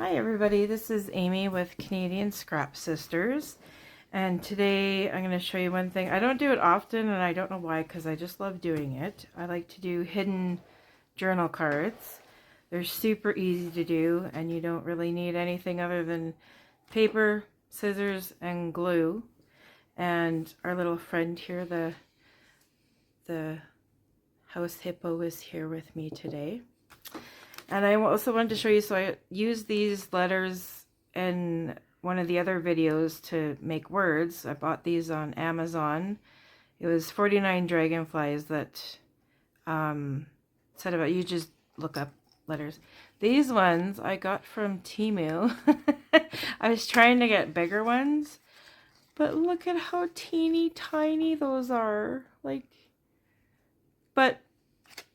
Hi everybody, this is Amy with Canadian Scrap Sisters, and today I'm going to show you one thing. I don't do it often, and I don't know why, because I just love doing it. I like to do hidden journal cards. They're super easy to do, and you don't really need anything other than paper, scissors, and glue. And our little friend here, the house hippo, is here with me today. And I also wanted to show you, so I used these letters in one of the other videos to make words. I bought these on Amazon. It was 49 dragonflies that said about, you just look up letters. These ones I got from Temu. I was trying to get bigger ones, but look at how teeny tiny those are. But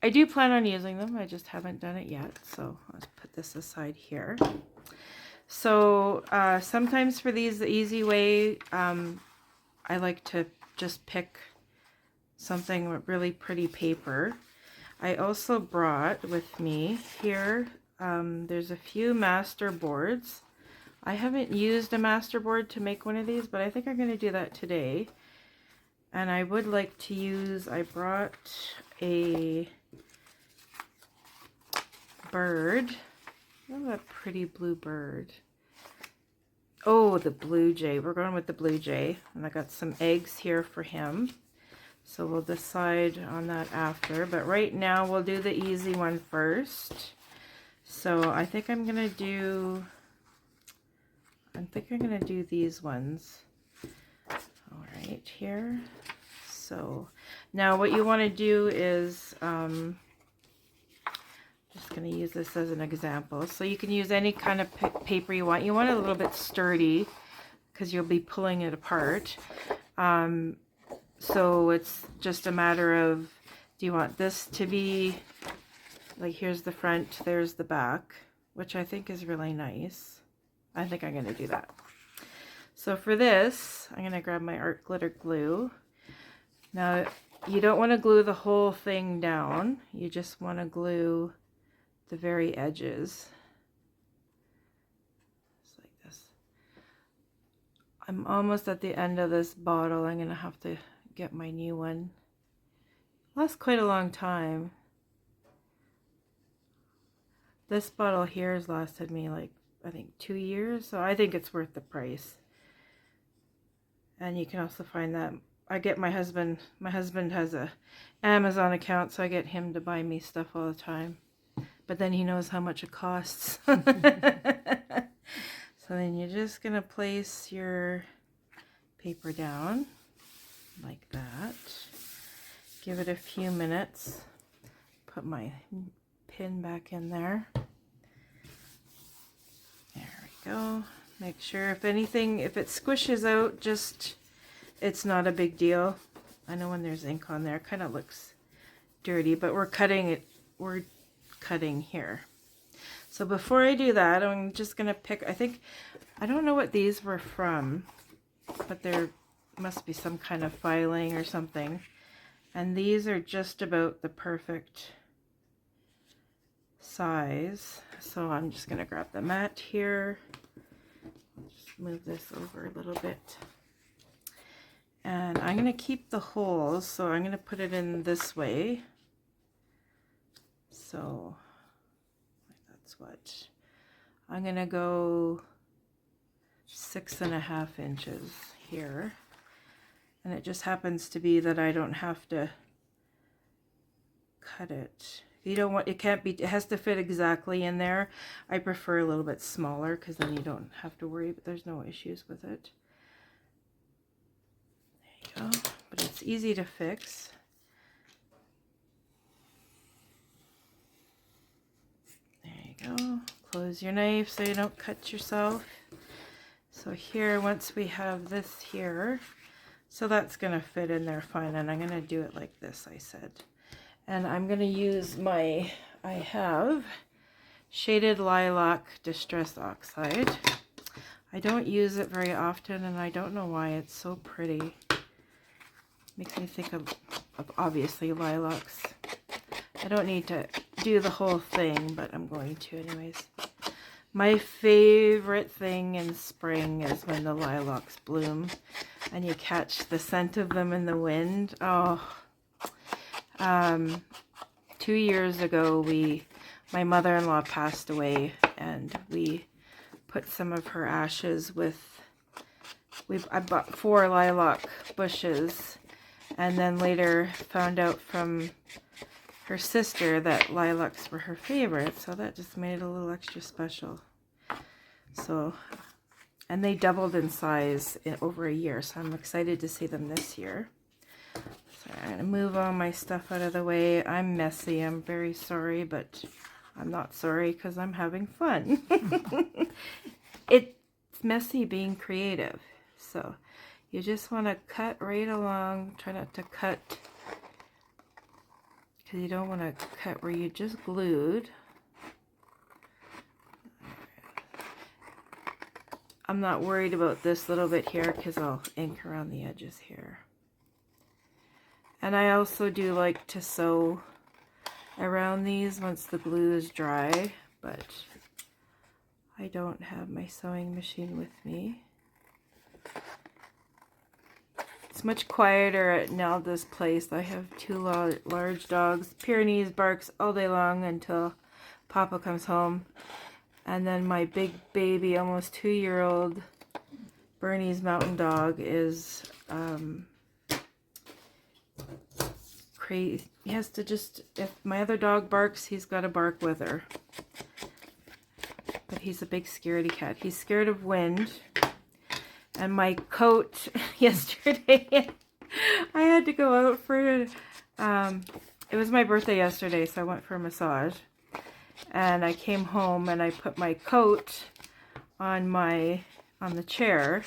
I do plan on using them. I just haven't done it yet. So let's put this aside here. So sometimes for these, the easy way, I like to just pick something with really pretty paper. I also brought with me here, there's a few master boards. I haven't used a master board to make one of these, but I think I'm going to do that today. And I would like to use, I brought a bird. Oh, that pretty blue bird. Oh, the blue jay. We're going with the blue jay. And I got some eggs here for him. So we'll decide on that after. But right now we'll do the easy one first. So I think I'm going to do these ones. All right, here. So now what you want to do is, just going to use this as an example. So you can use any kind of paper you want. You want it a little bit sturdy because you'll be pulling it apart. So it's just a matter of, do you want this to be, like here's the front, there's the back, which I think is really nice. I think I'm going to do that. So for this, I'm going to grab my art glitter glue. Now, you don't want to glue the whole thing down. You just want to glue the very edges. Just like this. I'm almost at the end of this bottle. I'm going to have to get my new one. It lasts quite a long time. This bottle here has lasted me like, I think 2 years, so I think it's worth the price. And you can also find that I get my husband has a Amazon account, so I get him to buy me stuff all the time. But then he knows how much it costs. So then you're just going to place your paper down like that. Give it a few minutes. Put my pin back in there. There we go. Make sure if it squishes out, just, it's not a big deal. I know when there's ink on there, it kind of looks dirty, but we're cutting here. So before I do that, I'm just going to pick, I don't know what these were from, but there must be some kind of filing or something. And these are just about the perfect size. So I'm just going to grab the mat here. Just move this over a little bit. And I'm going to keep the holes, so I'm going to put it in this way. So that's what I'm going to go 6.5 inches here. And it just happens to be that I don't have to cut it. You don't want, it has to fit exactly in there. I prefer a little bit smaller because then you don't have to worry, but there's no issues with it. There you go. But it's easy to fix. There you go. Close your knife so you don't cut yourself. So here, once we have this here, so that's going to fit in there fine, and I'm going to do it like this, I said. And I'm going to use I have Shaded Lilac Distress Oxide. I don't use it very often, and I don't know why. It's so pretty. Makes me think of obviously lilacs. I don't need to do the whole thing, but I'm going to anyways. My favorite thing in spring is when the lilacs bloom and you catch the scent of them in the wind. Oh, 2 years ago, my mother-in-law passed away, and we put some of her ashes with, I bought 4 lilac bushes, and then later found out from her sister that lilacs were her favorite, so that just made it a little extra special. So, and they doubled in size in over a year, so I'm excited to see them this year. So I'm going to move all my stuff out of the way. I'm messy, I'm very sorry, but I'm not sorry because I'm having fun. It's messy being creative, so you just want to cut right along. Try not to cut, because you don't want to cut where you just glued. I'm not worried about this little bit here because I'll ink around the edges here. And I also do like to sew around these once the glue is dry, but I don't have my sewing machine with me. It's much quieter at Nelda's place. I have 2 large dogs. Pyrenees barks all day long until Papa comes home. And then my big baby, almost 2-year-old Bernese mountain dog is crazy. He has to just, if my other dog barks, he's got to bark with her. But he's a big scaredy cat. He's scared of wind. And my coat yesterday, I had to go out for, it was my birthday yesterday, so I went for a massage. And I came home and I put my coat on the chair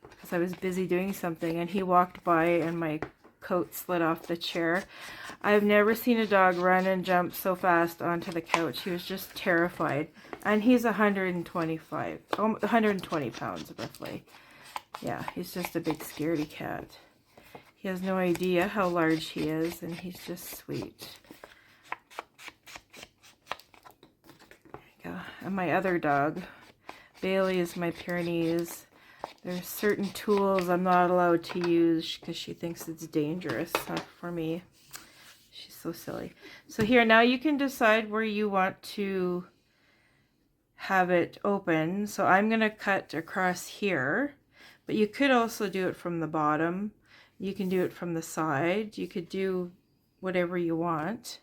because I was busy doing something, and he walked by and my coat slid off the chair. I've never seen a dog run and jump so fast onto the couch. He was just terrified. And he's 120 pounds roughly. Yeah, he's just a big scaredy cat. He has no idea how large he is, and he's just sweet. And my other dog, Bailey, is my Pyrenees. There's certain tools I'm not allowed to use because she thinks it's dangerous for me. She's so silly. So here, now you can decide where you want to have it open. So I'm going to cut across here, but you could also do it from the bottom. You can do it from the side. You could do whatever you want.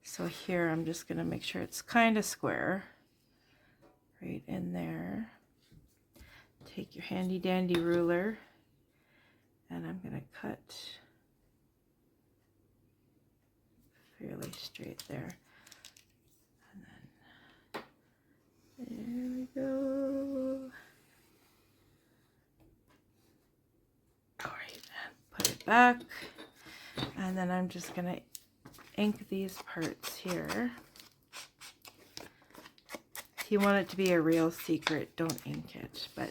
So here, I'm just going to make sure it's kind of square. Right in there. Take your handy dandy ruler, and I'm going to cut fairly straight there. And then there we go. Alright, put it back, and then I'm just going to ink these parts here. If you want it to be a real secret, don't ink it, but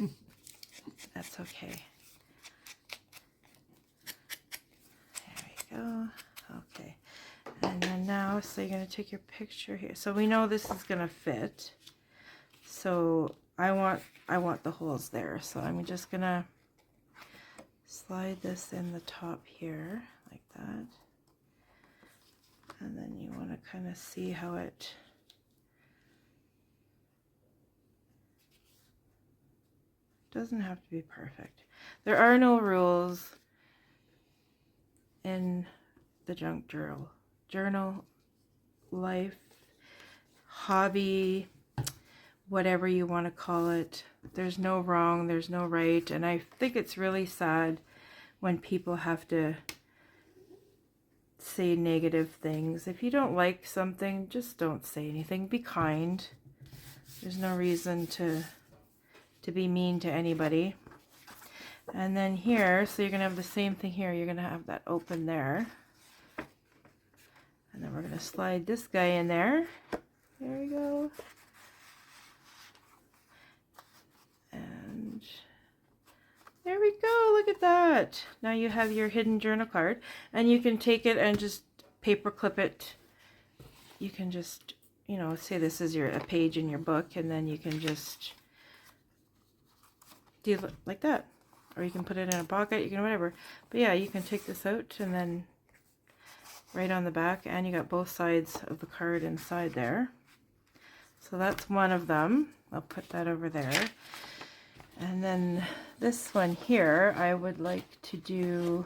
that's okay. There we go. Okay. And then now, so you're going to take your picture here. So we know this is going to fit. So I want the holes there. So I'm just going to slide this in the top here, like that. And then you want to kind of see how it doesn't have to be perfect. There are no rules in the junk journal, life, hobby, whatever you want to call it. There's no wrong, there's no right, and I think it's really sad when people have to say negative things. If you don't like something, just don't say anything. Be kind. There's no reason to be mean to anybody. And then here, so you're going to have the same thing here. You're going to have that open there. And then we're going to slide this guy in there. There we go. And there we go. Look at that. Now you have your hidden journal card. And you can take it and just paper clip it. You can just, you know, say this is a page in your book, and then you can just do it like that. Or you can put it in a pocket, you can whatever. But yeah, you can take this out and then right on the back, and you got both sides of the card inside there. So that's one of them. I'll put that over there. And then this one here, I would like to do,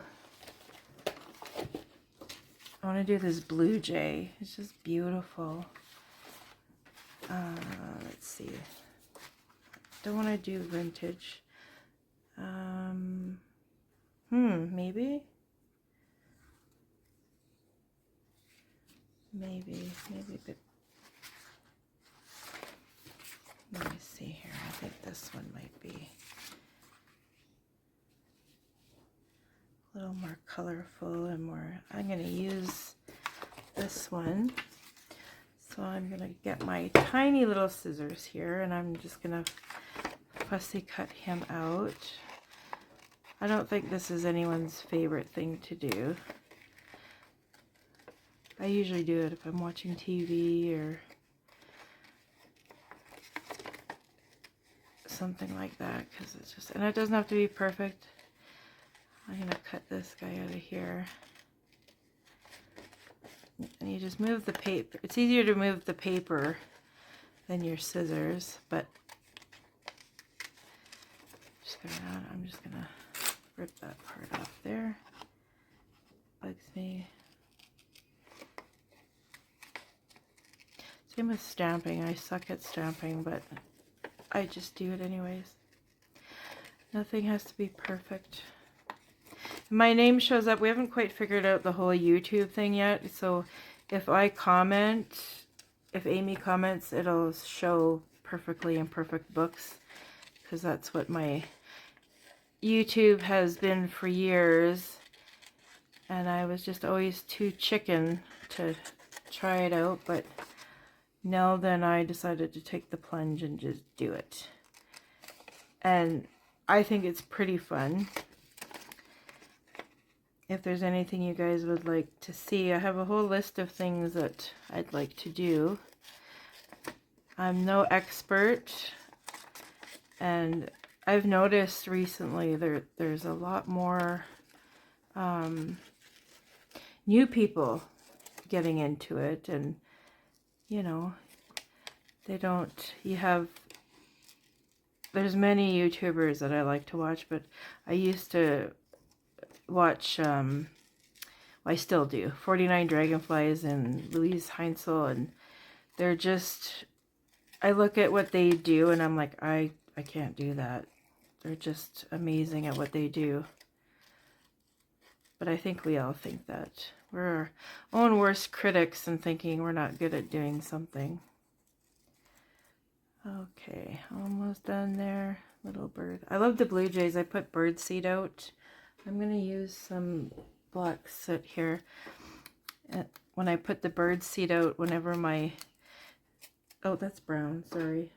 I want to do this blue jay. It's just beautiful. Let's see. Don't want to do vintage. Maybe. But let me see here. I think this one might be a little more colorful and more. I'm going to use this one. So I'm going to get my tiny little scissors here, and I'm just going to fussy cut him out. I don't think this is anyone's favorite thing to do. I usually do it if I'm watching TV or something like that, because it's just, and it doesn't have to be perfect. I'm going to cut this guy out of here. And you just move the paper. It's easier to move the paper than your scissors, but I'm just going to rip that part off there. Bugs me. Same with stamping. I suck at stamping, but I just do it anyways. Nothing has to be perfect. My name shows up. We haven't quite figured out the whole YouTube thing yet, so if I comment, if Aimee comments, it'll show perfectly imperfect books, because that's what my YouTube has been for years, and I was just always too chicken to try it out, but now then I decided to take the plunge and just do it. And I think it's pretty fun. If there's anything you guys would like to see, I have a whole list of things that I'd like to do. I'm no expert, and I've noticed recently there's a lot more new people getting into it, and you know, there's many YouTubers that I like to watch, but I used to watch, I still do, 49 Dragonflies and Louise Heinzel, and they're just, I look at what they do and I'm like, I can't do that. They're just amazing at what they do. But I think we all think that. We're our own worst critics and thinking we're not good at doing something. Okay, almost done there. Little bird. I love the blue jays. I put bird seed out. I'm going to use some black soot here. When I put the bird seed out, whenever my... Oh, that's brown. Sorry.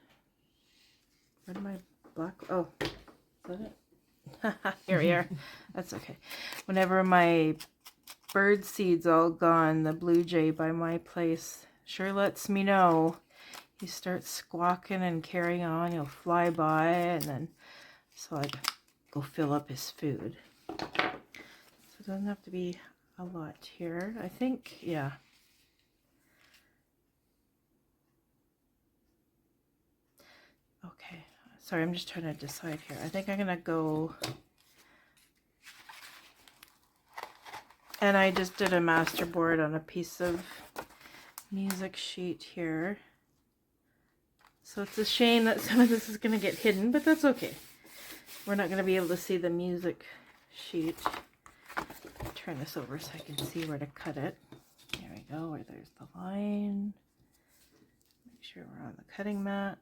Where did my black... Oh, is that it? Here we are. That's okay. Whenever my bird seed's all gone, the blue jay by my place sure lets me know. He starts squawking and carrying on. He'll fly by, and then so I go fill up his food. So it doesn't have to be a lot here. I think, yeah. Okay. Sorry, I'm just trying to decide here. I think I'm going to go... And I just did a masterboard on a piece of music sheet here. So it's a shame that some of this is going to get hidden, but that's okay. We're not going to be able to see the music sheet. Turn this over so I can see where to cut it. There we go, where there's the line. Make sure we're on the cutting mat.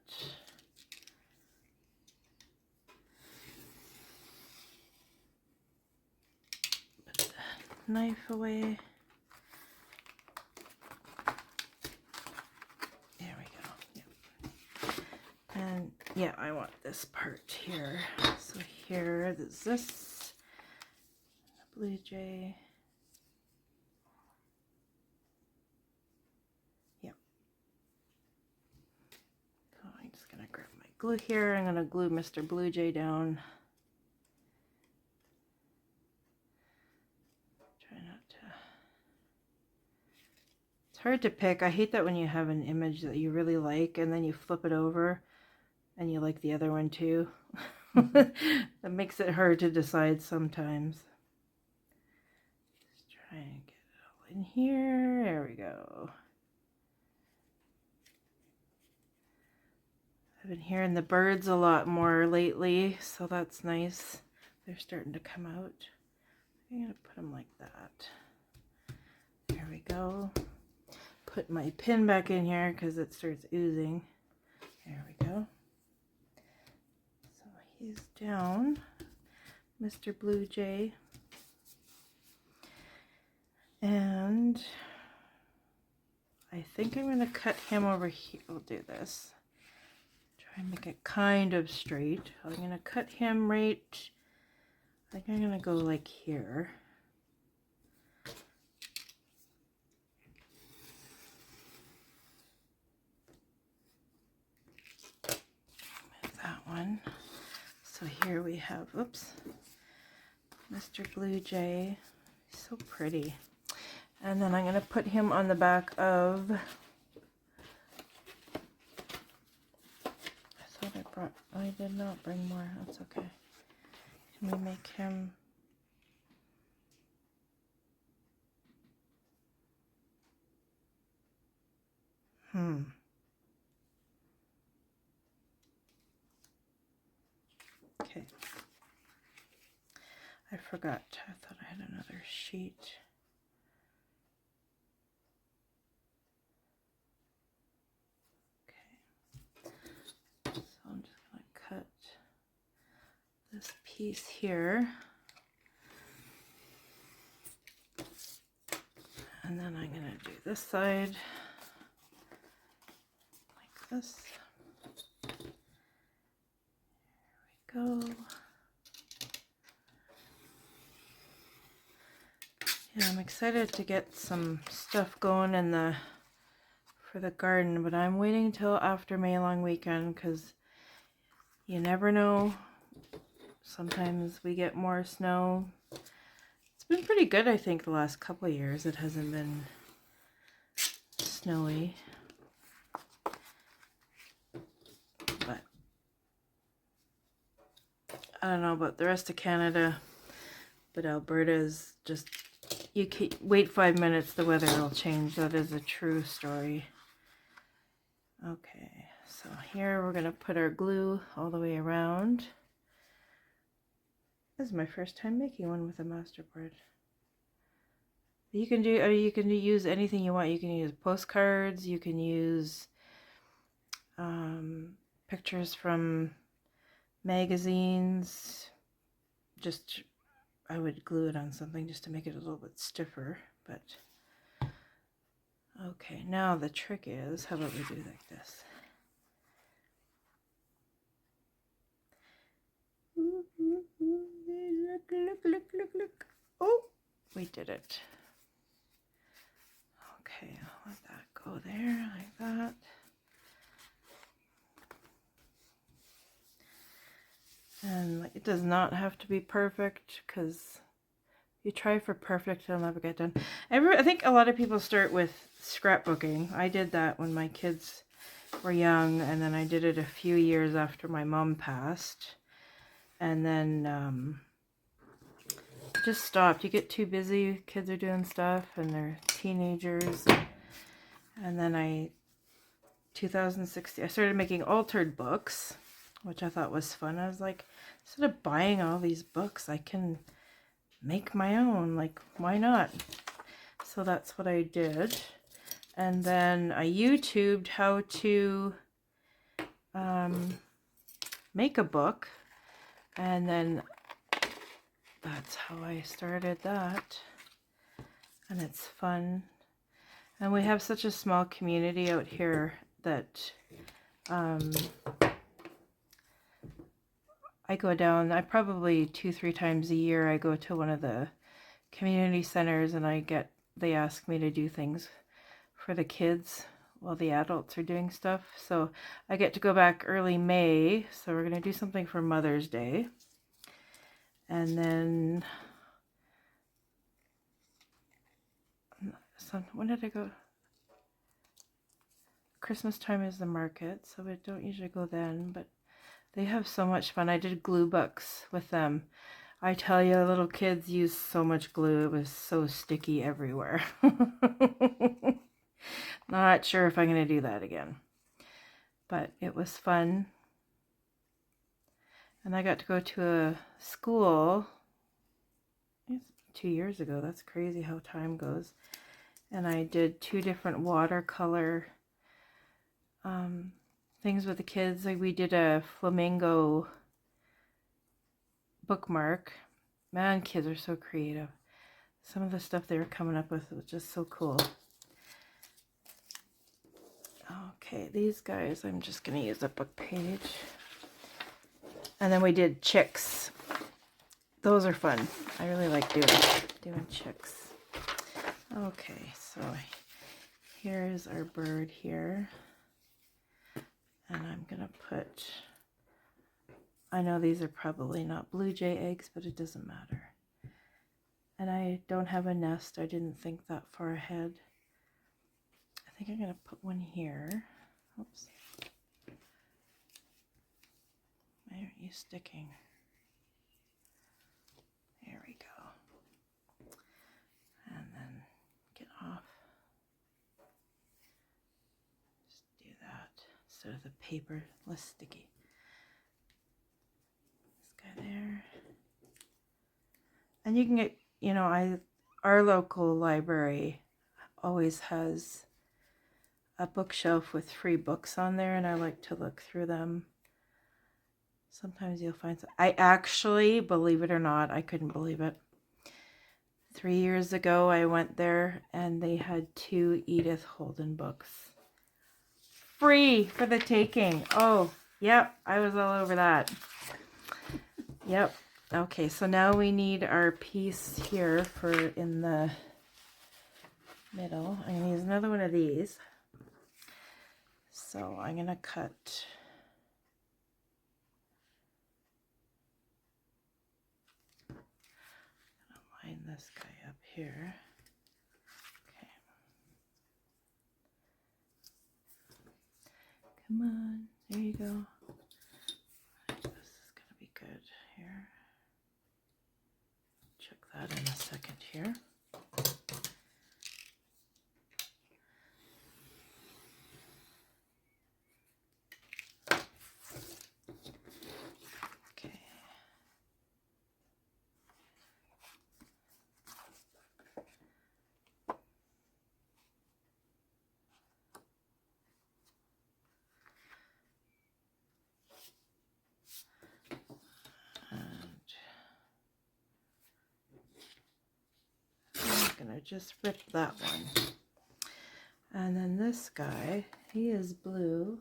Put the knife away. There we go. Yep. And yeah, I want this part here. So here is this blue jay. Yep. glue here. I'm going to glue Mr. Blue Jay down. Try not to. It's hard to pick. I hate that when you have an image that you really like and then you flip it over and you like the other one too. That makes it hard to decide sometimes. Just try and get it all in here. There we go. I've been hearing the birds a lot more lately, so that's nice. They're starting to come out. I'm going to put them like that. There we go. Put my pin back in here because it starts oozing. There we go. So he's down, Mr. Blue Jay. And I think I'm going to cut him over here. I'll do this. Try and make it kind of straight. I'm going to cut him right, I think I'm going to go like here. That one. So here we have, oops, Mr. Blue Jay. He's so pretty. And then I'm going to put him on the back of, I did not bring more, that's okay. Can we make him, okay. I forgot, I thought I had another sheet. So I'm just going to cut this piece here. And then I'm going to do this side like this. There we go. Yeah, I'm excited to get some stuff going in for the garden, but I'm waiting till after May long weekend because you never know. Sometimes we get more snow. It's been pretty good, I think, the last couple of years. It hasn't been snowy. But I don't know about the rest of Canada, but Alberta is just, you can wait 5 minutes, the weather will change. That is a true story. Okay, so here we're going to put our glue all the way around. This is my first time making one with a masterboard. You can use anything you want. You can use postcards, you can use pictures from magazines. Just, I would glue it on something just to make it a little bit stiffer, but okay, now the trick is, how about we do like this? Look. Oh, we did it. Okay, I'll let that go there like that. And it does not have to be perfect, because if you try for perfect, it'll never get done. I think a lot of people start with scrapbooking. I did that when my kids were young, and then I did it a few years after my mom passed. And then just stopped. You get too busy, kids are doing stuff, and they're teenagers. And then 2016, I started making altered books, which I thought was fun. I was like, instead of buying all these books, I can make my own. Like, why not? So that's what I did. And then I YouTubed how to make a book. And then that's how I started that. And it's fun. And we have such a small community out here that I go down, I probably 2-3 times a year, I go to one of the community centers and they ask me to do things for the kids, while the adults are doing stuff. So I get to go back early May. So we're going to do something for Mother's Day. And then, when did I go? Christmas time is the market, so we don't usually go then, but they have so much fun. I did glue books with them. I tell you, little kids use so much glue. It was so sticky everywhere. Not sure if I'm going to do that again, but it was fun. And I got to go to a school 2 years ago. That's crazy how time goes. And I did 2 different watercolor things with the kids. Like we did a flamingo bookmark. Man, kids are so creative. Some of the stuff they were coming up with was just so cool. Okay, these guys, I'm just going to use a book page. And then we did chicks. Those are fun. I really like doing chicks. Okay, so here's our bird here. And I'm going to put, I know these are probably not blue jay eggs, but it doesn't matter. And I don't have a nest. I didn't think that far ahead. I think I'm going to put one here. Oops. Why aren't you sticking? There we go. And then get off. Just do that instead of the paper, less sticky. This guy there. And you can get, you know, our local library always has a bookshelf with free books on there, and I like to look through them. Sometimes you'll find some. I actually, believe it or not, I couldn't believe it. 3 years ago, I went there and they had 2 Edith Holden books. Free for the taking. Oh, yep, I was all over that. Yep. Okay, so now we need our piece here for in the middle. I'm going to use another one of these. So I'm going to cut line this guy up here. Okay. Come on, there you go. This is going to be good here. Check that in a second here. Gonna just rip that one. And then this guy, he is blue.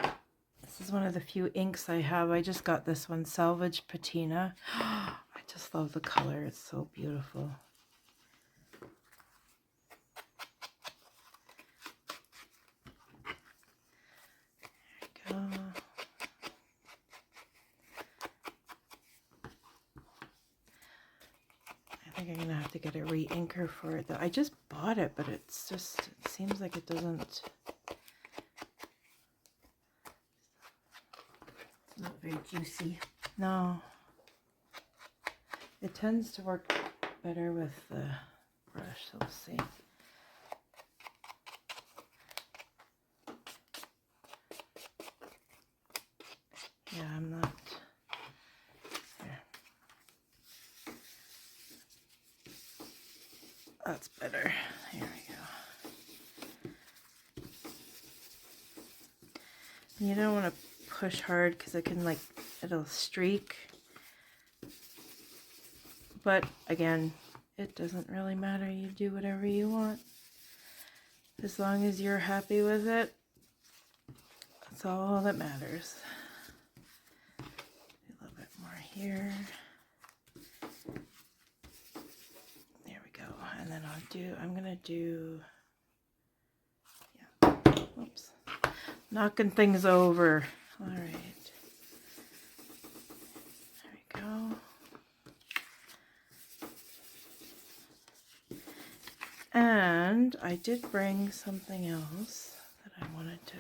This is one of the few inks I have. I just got this one, Salvage Patina. I just love the color. It's so beautiful. There we go. I think I'm gonna have to get a re-inker for it though. I just bought it, but it's just, it seems like it doesn't, it's not very juicy. No. It tends to work better with the brush, so we'll see. Yeah, I'm not. There. That's better. Here we go. You don't want to push hard because it can, like, it'll streak. But again, it doesn't really matter. You do whatever you want. As long as you're happy with it, that's all that matters. A little bit more here. There we go. And then I'm gonna do knocking things over. All right. There we go. And I did bring something else that I wanted to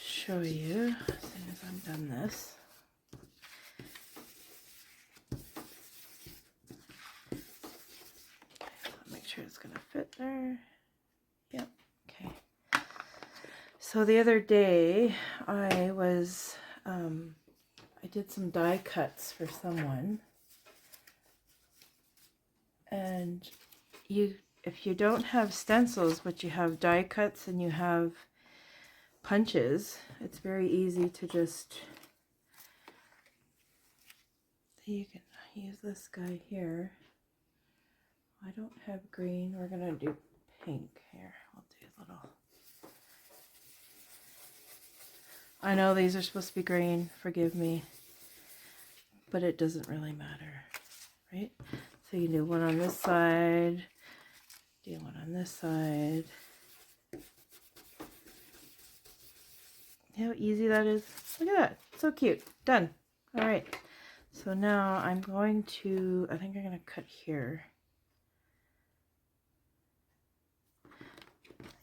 show you as soon as I'm done this. Make sure it's going to fit there. Yep. Okay. So the other day I was, I did some die cuts for someone. And if you don't have stencils, but you have die cuts and you have punches, it's very easy to just, you can use this guy here. I don't have green, we're gonna do pink here. I'll do a little, I know these are supposed to be green, forgive me, but it doesn't really matter, right? So you do one on this side, do one on this side. How easy that is. Look at that. So cute. Done. All right. So now I'm going to, I think I'm going to cut here.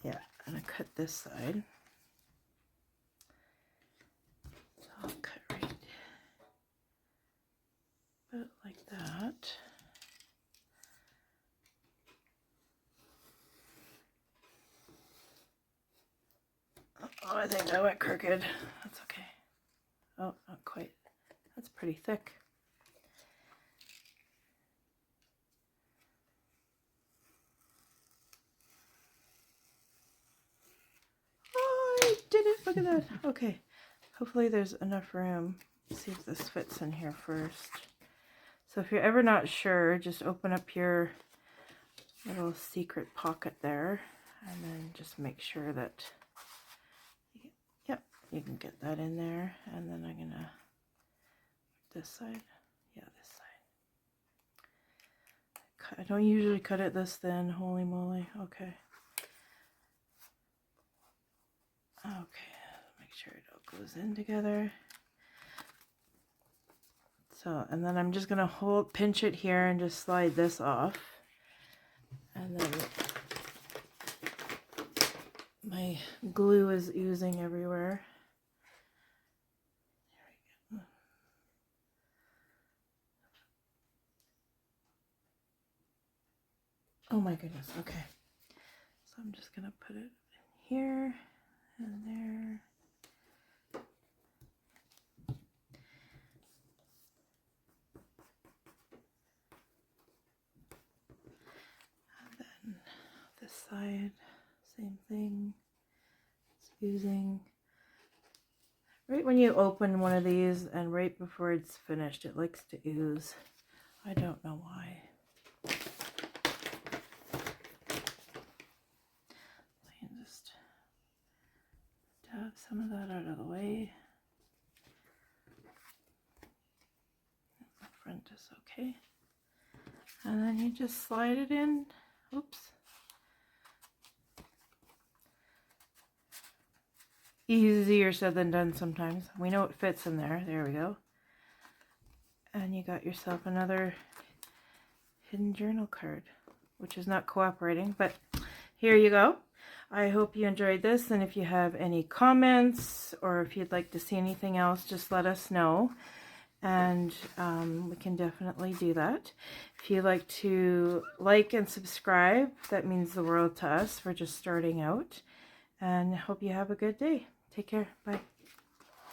Yeah, I'm going to cut this side. So I'll cut right about like that. Oh, I think that went crooked. That's okay. Oh, not quite. That's pretty thick. Oh, I did it. Look at that. Okay. Hopefully there's enough room. Let's see if this fits in here first. So if you're ever not sure, just open up your little secret pocket there and then just make sure that, yep, you can get that in there. And then I'm gonna, this side, yeah, this side. I don't usually cut it this thin, holy moly. Okay. Okay, make sure it all goes in together. So, and then I'm just gonna pinch it here and just slide this off. And then my glue is oozing everywhere. There we go. Oh my goodness, okay. So I'm just gonna put it in here and there. And then this side, same thing. It's oozing. Right when you open one of these and right before it's finished, it likes to ooze. I don't know why. I can just dab some of that out of the way. The front is okay. And then you just slide it in. Oops. Easier said than done sometimes. We know it fits in there. There we go. And you got yourself another hidden journal card, which is not cooperating, but here you go. I hope you enjoyed this, and if you have any comments or if you'd like to see anything else, just let us know, and we can definitely do that. If you'd like to like and subscribe, that means the world to us. We're just starting out, and hope you have a good day. Take care. Bye.